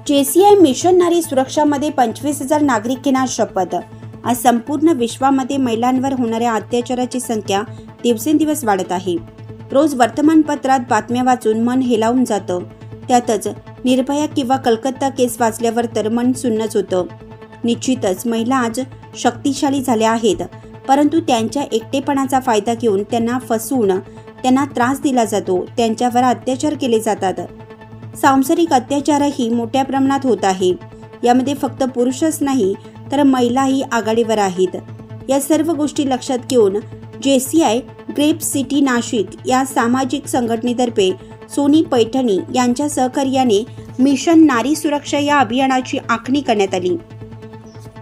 JCI mission नारी सुरक्षामध्ये 25,000 नागरिक घेणार शपथ। आज संपूर्ण विश्वामध्ये महिलांवर होणाऱ्या अत्याचाराची संख्या दिवसेंदिवस वाढत आहे। रोज वर्तमानपत्रात बातम्या वाचून मन हेलावून जातं। त्यातच निर्भया किंवा कलकत्ता केस वाचल्यावर तर मन सुन्नच होतं। निश्चितच महिला आज शक्तिशाली झाल्या आहेत, परंतु त्यांच्या एकटेपणाचा फायदा घेऊन त्यांना फसवून त्यांना त्रास दिला जातो, त्यांच्यावर अत्याचार केले जातात। सांसारिक अत्याचारही मोठ्या प्रमाणात होत आहे। यामध्ये फक्त पुरुषच नाही तर महिलाही आघाडीवर आहेत। या सर्व गोष्टी लक्षात घेऊन JCI ग्रेप सिटी नाशिक या सामाजिक संघटनेतर्फे सोनी पैठणी यांच्या सहकार्याने मिशन नारी सुरक्षा या अभियानाची आखणी करण्यात आली।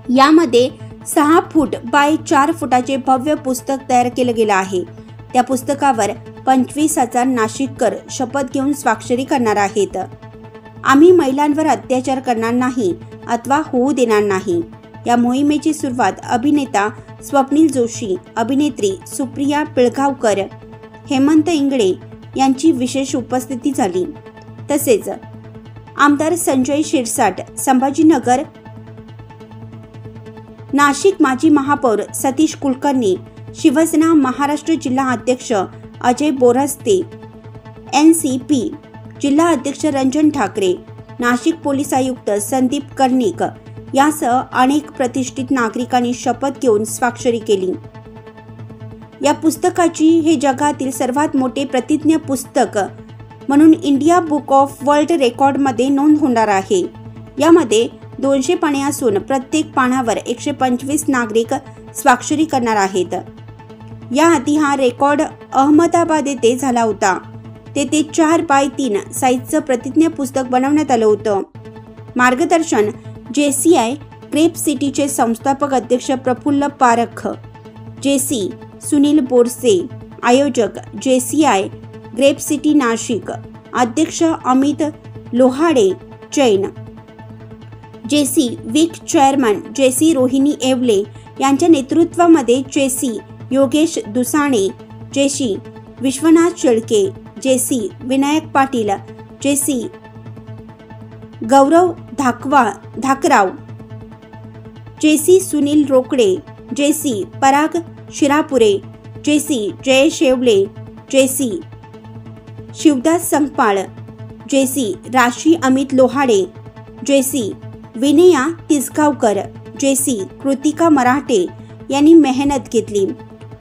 यामध्ये 6 फूट बाय 4 फुटाचे भव्य पुस्तक तयार केले गेले आहे। त्या पुस्तकावर 25,000 नाशिककर शपथ घेऊन स्वाक्षरी करणार आहेत। आम्ही महिलांवर अत्याचार करणार नाही अथवा होऊ देणार नाही। या मोहिमेची सुरुवात अभिनेता स्वप्नील जोशी, अभिनेत्री सुप्रिया पिळगावकर, हेमंत इंगळे यांची विशेष उपस्थिती झाली। तसेच आमदार संजय शिरसाट, संभाजीनगर, नाशिक माजी महापौर सतीश कुलकर्णी, शिवसेना महाराष्ट्र जिल्हा अध्यक्ष अजय बोरस्ते, NCP जिल्हा अध्यक्ष रंजन ठाकरे, नाशिक पोलीस आयुक्त संदीप कर्णिक यासह अनेक प्रतिष्ठित नागरिकांनी शपथ घेऊन स्वाक्षरी केली। या पुस्तकाची हे जगातील सर्वात मोठे प्रतिज्ञा पुस्तक म्हणून इंडिया बुक ऑफ वर्ल्ड रेकॉर्डमध्ये नोंद होणार आहे। यामध्ये 200 पाने असून प्रत्येक पानावर 125 नागरिक स्वाक्षरी करणार आहेत। याआधी हा रेकॉर्ड अहमदाबाद येथे झाला होता। तेथे 4 बाय 3 साईजचं प्रतिज्ञा पुस्तक बनवण्यात आलं होतं। मार्गदर्शन JCI ग्रेप सिटीचे संस्थापक अध्यक्ष प्रफुल्ल पारख, JC सुनील बोरसे, आयोजक JCI ग्रेप सिटी नाशिक, अध्यक्ष Amit Lohade Jain, JC week chairman JC Rohini Yewale यांच्या नेतृत्वामध्ये JC Yogesh Dusane, JC Vishwanath Shelke, JC Vinayak Patil, JC गौरव धाकराव, JC सुनील रोकडे, JC पराग शिरापुरे, JC Jayesh Yewale, JC Shivdas Sangpal, JC राशी अमित लोहाडे, JC विनया तिसगावकर, JC कृतिका मराठे यांनी मेहनत घेतली।